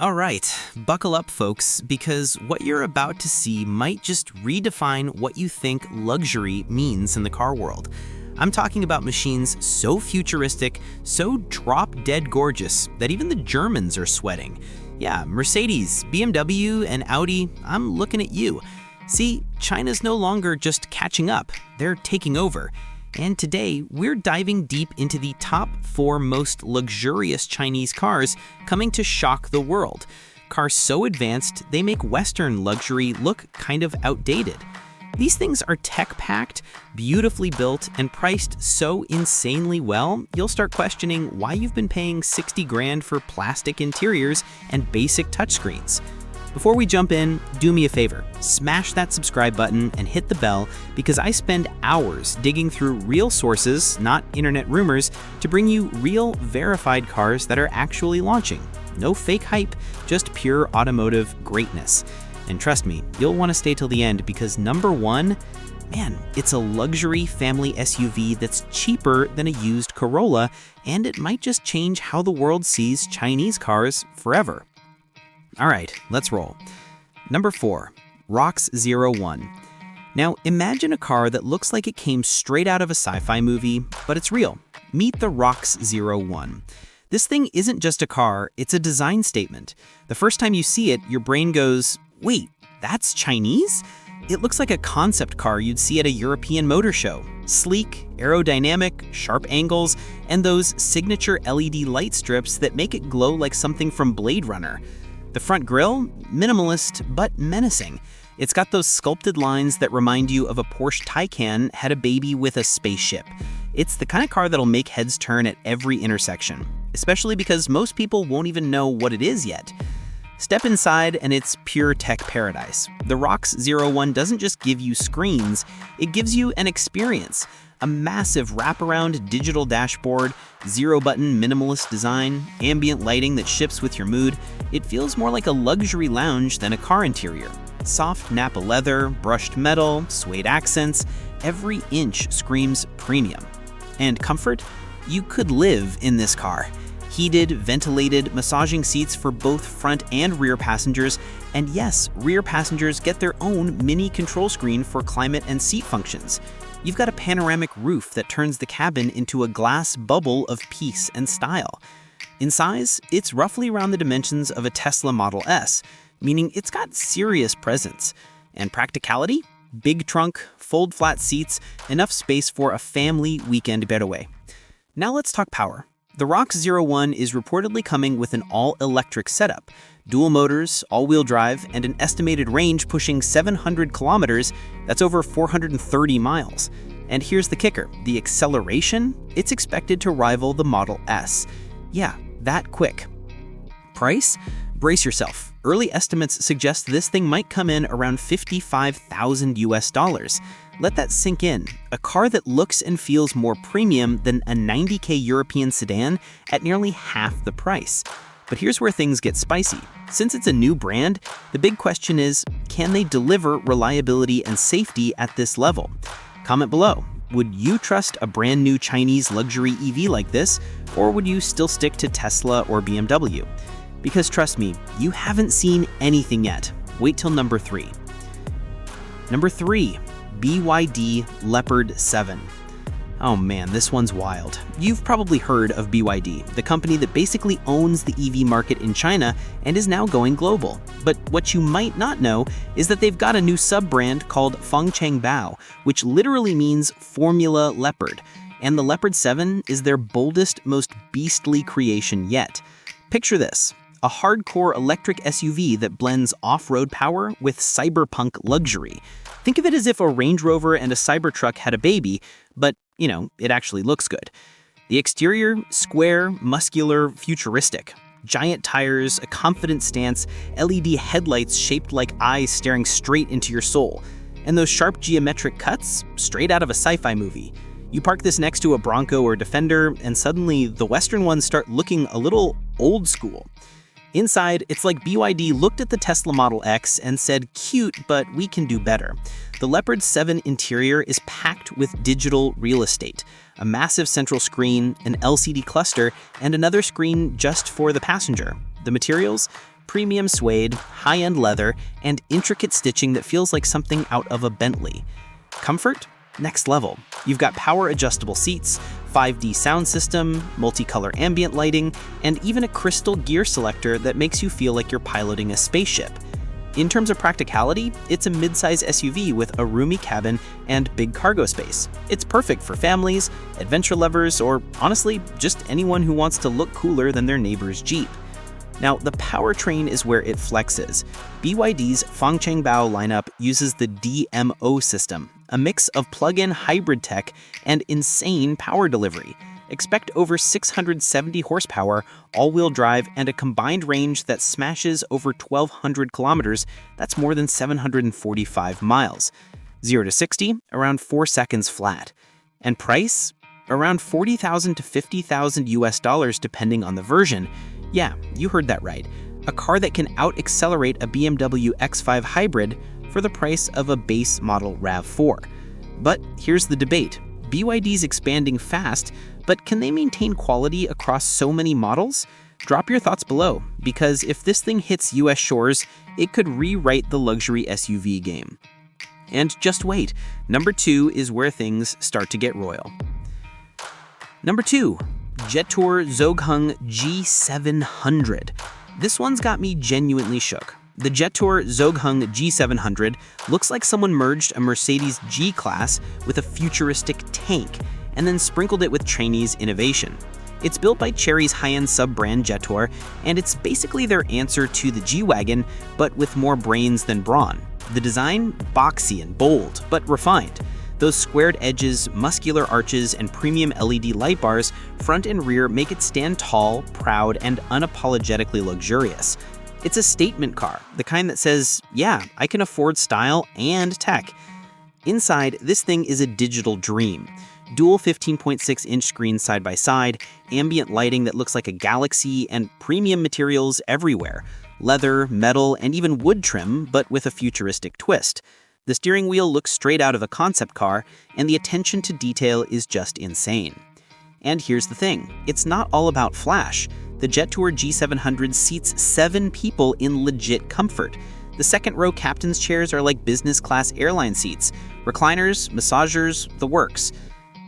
All right, buckle up, folks, because what you're about to see might just redefine what you think luxury means in the car world. I'm talking about machines so futuristic, so drop-dead gorgeous, that even the Germans are sweating. Yeah, Mercedes, BMW, and Audi, I'm looking at you. See, China's no longer just catching up, they're taking over. And today, we're diving deep into the top 4 most luxurious Chinese cars coming to shock the world. Cars so advanced, they make Western luxury look kind of outdated. These things are tech-packed, beautifully built, and priced so insanely well, you'll start questioning why you've been paying 60 grand for plastic interiors and basic touchscreens. Before we jump in, do me a favor, smash that subscribe button and hit the bell because I spend hours digging through real sources, not internet rumors, to bring you real, verified cars that are actually launching. No fake hype, just pure automotive greatness. And trust me, you'll want to stay till the end because number 1, man, it's a luxury family SUV that's cheaper than a used Corolla, and it might just change how the world sees Chinese cars forever. All right, let's roll. Number 4, Rox01. Now, imagine a car that looks like it came straight out of a sci-fi movie, but it's real. Meet the Rox01. This thing isn't just a car, it's a design statement. The first time you see it, your brain goes, wait, that's Chinese? It looks like a concept car you'd see at a European motor show. Sleek, aerodynamic, sharp angles, and those signature LED light strips that make it glow like something from Blade Runner. The front grille, minimalist but menacing. It's got those sculpted lines that remind you of a Porsche Taycan had a baby with a spaceship. It's the kind of car that'll make heads turn at every intersection, especially because most people won't even know what it is yet. Step inside and it's pure tech paradise. The Rox01 doesn't just give you screens, it gives you an experience. A massive wraparound digital dashboard, zero-button minimalist design, ambient lighting that shifts with your mood. It feels more like a luxury lounge than a car interior. Soft Napa leather, brushed metal, suede accents, every inch screams premium. And comfort? You could live in this car. Heated, ventilated, massaging seats for both front and rear passengers, and yes, rear passengers get their own mini control screen for climate and seat functions. You've got a panoramic roof that turns the cabin into a glass bubble of peace and style. In size, it's roughly around the dimensions of a Tesla Model S, meaning it's got serious presence. And practicality? Big trunk, fold flat seats, enough space for a family weekend getaway. Now let's talk power. The Rox01 is reportedly coming with an all-electric setup, dual motors, all-wheel drive, and an estimated range pushing 700 kilometers, that's over 430 miles. And here's the kicker, the acceleration, it's expected to rival the Model S. Yeah, that quick. Price? Brace yourself. Early estimates suggest this thing might come in around $55,000 US. Let that sink in. A car that looks and feels more premium than a $90K European sedan at nearly half the price. But here's where things get spicy. Since it's a new brand, the big question is, can they deliver reliability and safety at this level? Comment below. Would you trust a brand new Chinese luxury EV like this, or would you still stick to Tesla or BMW? Because trust me, you haven't seen anything yet. Wait till number 3. Number 3. BYD Leopard 7. Oh man, this one's wild. You've probably heard of BYD, the company that basically owns the EV market in China and is now going global. But what you might not know is that they've got a new sub-brand called Fengchengbao, which literally means Formula Leopard. And the Leopard 7 is their boldest, most beastly creation yet. Picture this. A hardcore electric SUV that blends off-road power with cyberpunk luxury. Think of it as if a Range Rover and a Cybertruck had a baby, but, it actually looks good. The exterior, square, muscular, futuristic. Giant tires, a confident stance, LED headlights shaped like eyes staring straight into your soul. And those sharp geometric cuts, straight out of a sci-fi movie. You park this next to a Bronco or Defender, and suddenly the Western ones start looking a little old school. Inside, it's like BYD looked at the Tesla Model X and said, cute, but we can do better. The Leopard 7 interior is packed with digital real estate. A massive central screen, an LCD cluster, and another screen just for the passenger. The materials? premium suede, high-end leather, and intricate stitching that feels like something out of a Bentley. Comfort? Next level. You've got power-adjustable seats, 5D sound system, multicolor ambient lighting, and even a crystal gear selector that makes you feel like you're piloting a spaceship. In terms of practicality, it's a midsize SUV with a roomy cabin and big cargo space. It's perfect for families, adventure lovers, or honestly, just anyone who wants to look cooler than their neighbor's Jeep. Now, the powertrain is where it flexes. BYD's Fangchengbao lineup uses the DMO system, a mix of plug-in hybrid tech and insane power delivery. Expect over 670 horsepower, all-wheel drive, and a combined range that smashes over 1,200 kilometers. That's more than 745 miles. 0 to 60, around 4 seconds flat. And price? Around $40,000 to $50,000 US depending on the version. Yeah, you heard that right. A car that can out-accelerate a BMW X5 hybrid for the price of a base model RAV4. But here's the debate. BYD's expanding fast, but can they maintain quality across so many models? Drop your thoughts below, because if this thing hits US shores, it could rewrite the luxury SUV game. And just wait, number 2 is where things start to get royal. Number 2, Jetour Zongheng G700. This one's got me genuinely shook. The Jetour Zongheng G700 looks like someone merged a Mercedes G-Class with a futuristic tank, and then sprinkled it with Chinese innovation. It's built by Chery's high-end sub-brand Jetour, and it's basically their answer to the G-Wagon, but with more brains than brawn. The design? Boxy and bold, but refined. Those squared edges, muscular arches, and premium LED light bars, front and rear, make it stand tall, proud, and unapologetically luxurious. It's a statement car, the kind that says, yeah, I can afford style and tech. Inside, this thing is a digital dream. Dual 15.6-inch screens side by side, ambient lighting that looks like a galaxy, and premium materials everywhere. Leather, metal, and even wood trim, but with a futuristic twist. The steering wheel looks straight out of a concept car, and the attention to detail is just insane. And here's the thing, it's not all about flash. The Jetour G700 seats 7 people in legit comfort. The second-row captain's chairs are like business-class airline seats. Recliners, massagers, the works.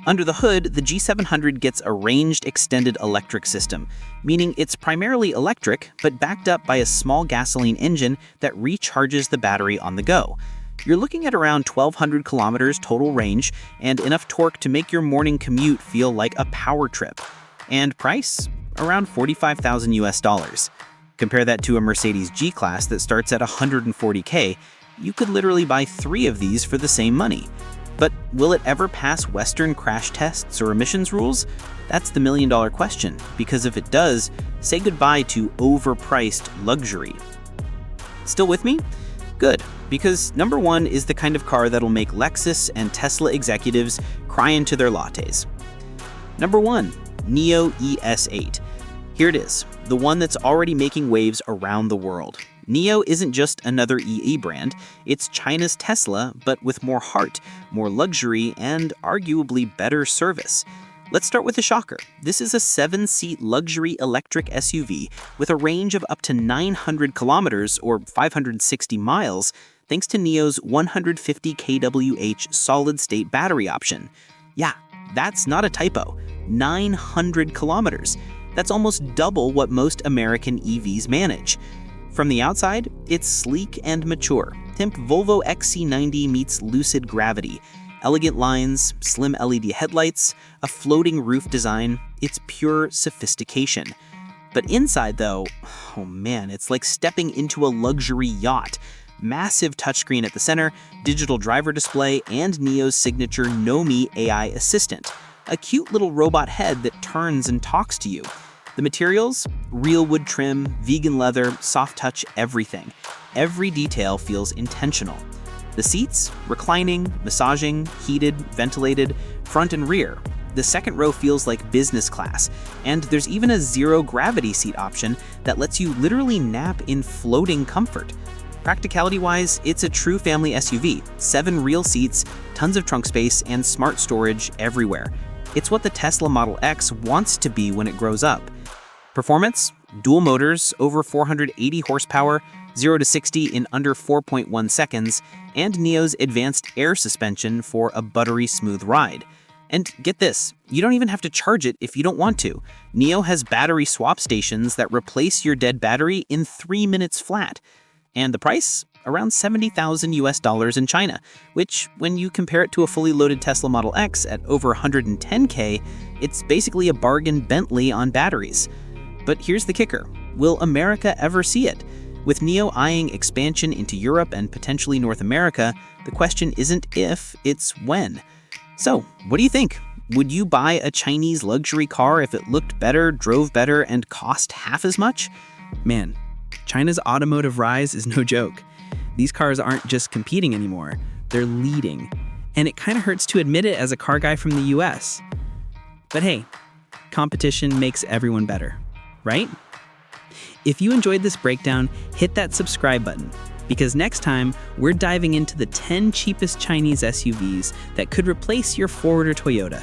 Under the hood, the G700 gets a ranged extended electric system, meaning it's primarily electric, but backed up by a small gasoline engine that recharges the battery on the go. You're looking at around 1,200 kilometers total range and enough torque to make your morning commute feel like a power trip. And price? Around $45,000 US. Compare that to a Mercedes G-Class that starts at $140K. You could literally buy 3 of these for the same money. But will it ever pass Western crash tests or emissions rules? That's the million-dollar question, because if it does, say goodbye to overpriced luxury. Still with me? Good, because number 1 is the kind of car that'll make Lexus and Tesla executives cry into their lattes. Number 1, Nio ES8. Here it is, the one that's already making waves around the world. Nio isn't just another EE brand, it's China's Tesla, but with more heart, more luxury, and arguably better service. Let's start with the shocker. This is a 7-seat luxury electric SUV with a range of up to 900 kilometers or 560 miles, thanks to Nio's 150 kWh solid-state battery option. Yeah, that's not a typo. 900 kilometers. That's almost double what most American EVs manage. From the outside, it's sleek and mature. Think Volvo XC90 meets Lucid Gravity. Elegant lines, slim LED headlights, a floating roof design. It's pure sophistication. But inside, though, oh man, it's like stepping into a luxury yacht. Massive touchscreen at the center, digital driver display, and Nio's signature Nomi AI assistant. A cute little robot head that turns and talks to you. The materials? Real wood trim, vegan leather, soft touch, everything. Every detail feels intentional. The seats? Reclining, massaging, heated, ventilated, front and rear. The second row feels like business class, and there's even a zero-gravity seat option that lets you literally nap in floating comfort. Practicality-wise, it's a true family SUV. 7 real seats, tons of trunk space, and smart storage everywhere. It's what the Tesla Model X wants to be when it grows up. Performance, dual motors, over 480 horsepower, 0 to 60 in under 4.1 seconds, and Nio's advanced air suspension for a buttery smooth ride. And get this, you don't even have to charge it if you don't want to. Nio has battery swap stations that replace your dead battery in 3 minutes flat. And the price? Around 70,000 US dollars in China, which, when you compare it to a fully loaded Tesla Model X at over 110K, it's basically a bargain Bentley on batteries. But here's the kicker. Will America ever see it? With Nio eyeing expansion into Europe and potentially North America, the question isn't if, it's when. So, what do you think? Would you buy a Chinese luxury car if it looked better, drove better, and cost half as much? Man, China's automotive rise is no joke. These cars aren't just competing anymore, they're leading. And it kind of hurts to admit it as a car guy from the US. But hey, competition makes everyone better, right? If you enjoyed this breakdown, hit that subscribe button, because next time we're diving into the 10 cheapest Chinese SUVs that could replace your Ford or Toyota.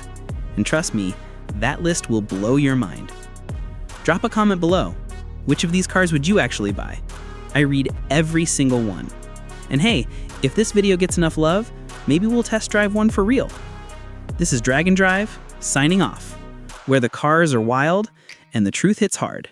And trust me, that list will blow your mind. Drop a comment below. Which of these cars would you actually buy? I read every single one. And hey, if this video gets enough love, maybe we'll test drive one for real. This is Dragon Drive, signing off, where the cars are wild and the truth hits hard.